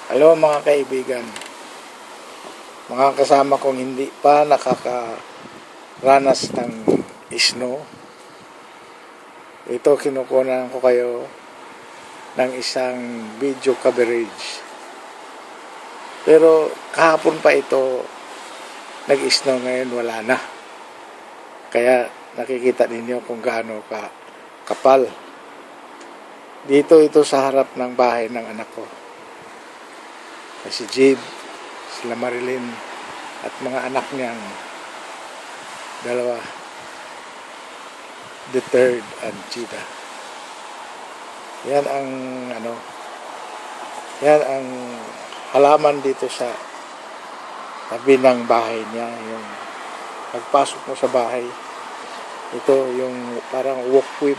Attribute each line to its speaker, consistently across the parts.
Speaker 1: Hello mga kaibigan, mga kasama kong hindi pa nakakaranas ng snow. Ito kinukunan ko kayo ng isang video coverage. Pero kahapon pa ito nag-snow, ngayon wala na. Kaya nakikita ninyo kung gaano kapal. Dito ito sa harap ng bahay ng anak ko. Si Jade, sila Marilyn, at mga anak niyang dalawa, the third and Jida. Yan ang halaman dito sa tabi ng bahay niya. Yung pagpasok mo sa bahay, ito yung parang walkway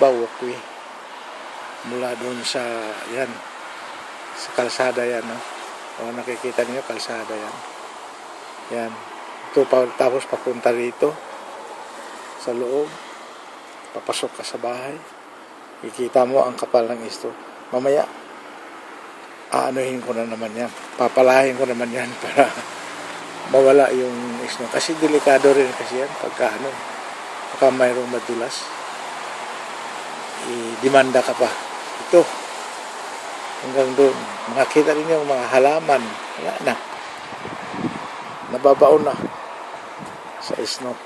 Speaker 1: mula doon sa kalsada yan, no? O nakikita niyo, kalsada yan. Ito tapos papunta rito sa loob, papasok ka sa bahay, kikita mo ang kapal ng isto. Mamaya aanuhin ko na naman yan, papalahin ko naman yan para mawala yung snow, kasi delikado rin kasi yan pagka mayroong madulas, i-demanda ka pa. Ito hanggang doon, makakita rin yung mga halaman, wala na, nababaon na sa snow.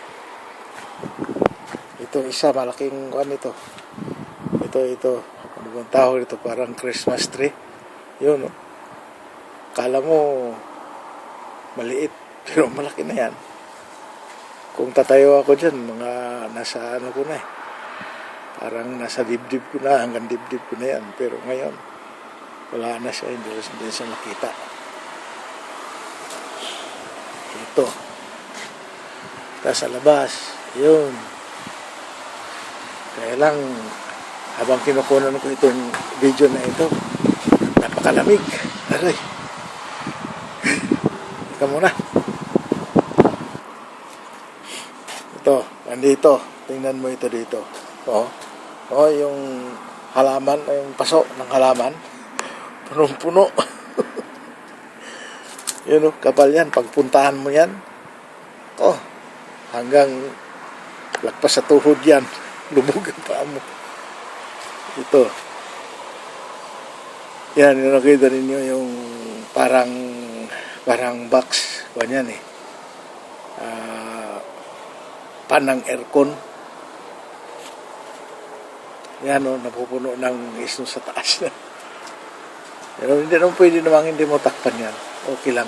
Speaker 1: Ito isa, malaking ito, ano bang tawag ito, parang Christmas tree yun, kala mo maliit pero malaki na yan. Kung tatayo ako dyan, mga nasa ko na parang nasa dibdib ko na, hanggang dibdib ko na yan. Pero ngayon wala na siya, hindi siya makita. Ito sa labas, yun. Kaya lang, habang kinukunan ko itong video na ito, napakalamig. Aray, ika muna. Ito, nandito, tingnan mo ito dito. Yung halaman, yung paso ng halaman, punong-puno. Yun, kapal yan. Pagpuntahan mo yan, hanggang lagpas sa tuhod yan. Lubog ang paa mo. Ito. Yan, yung nakita ninyo yung parang box. Ganyan panang aircon. Yan, napupuno ng snow sa taas na. Pero hindi naman pwede namang hindi mo takpan yan. Okay lang.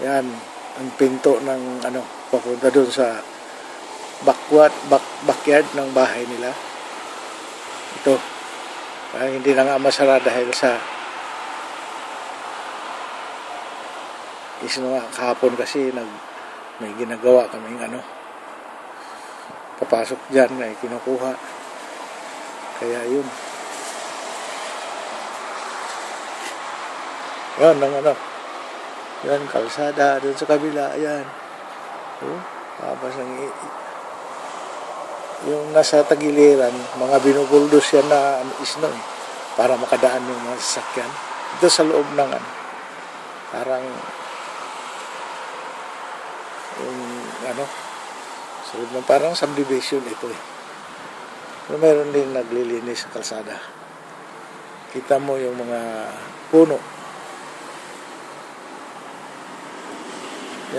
Speaker 1: Yan, ang pinto ng papunta doon sa backyard ng bahay nila. Ito. Hindi na nga masara dahil sa kahapon kasi may ginagawa kaming papasok dyan, may kinukuha. Kaya yun. Yan, yan, kalsada, doon sa kabila, yan. Tapos yung nasa tagiliran, mga binubuldos yan na snow, para makadaan yung mga sasakyan. Ito sa loob ng parang sa loob ng parang subdivision ito Pero mayroon din naglilinis sa kalsada. Kita mo yung mga puno.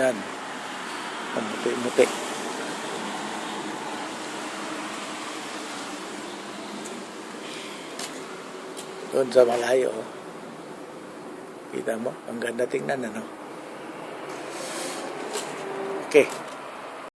Speaker 1: Yan. Ang muti-muti. Doon sa malayo. Kita mo? Ang ganda tingnan, Okay.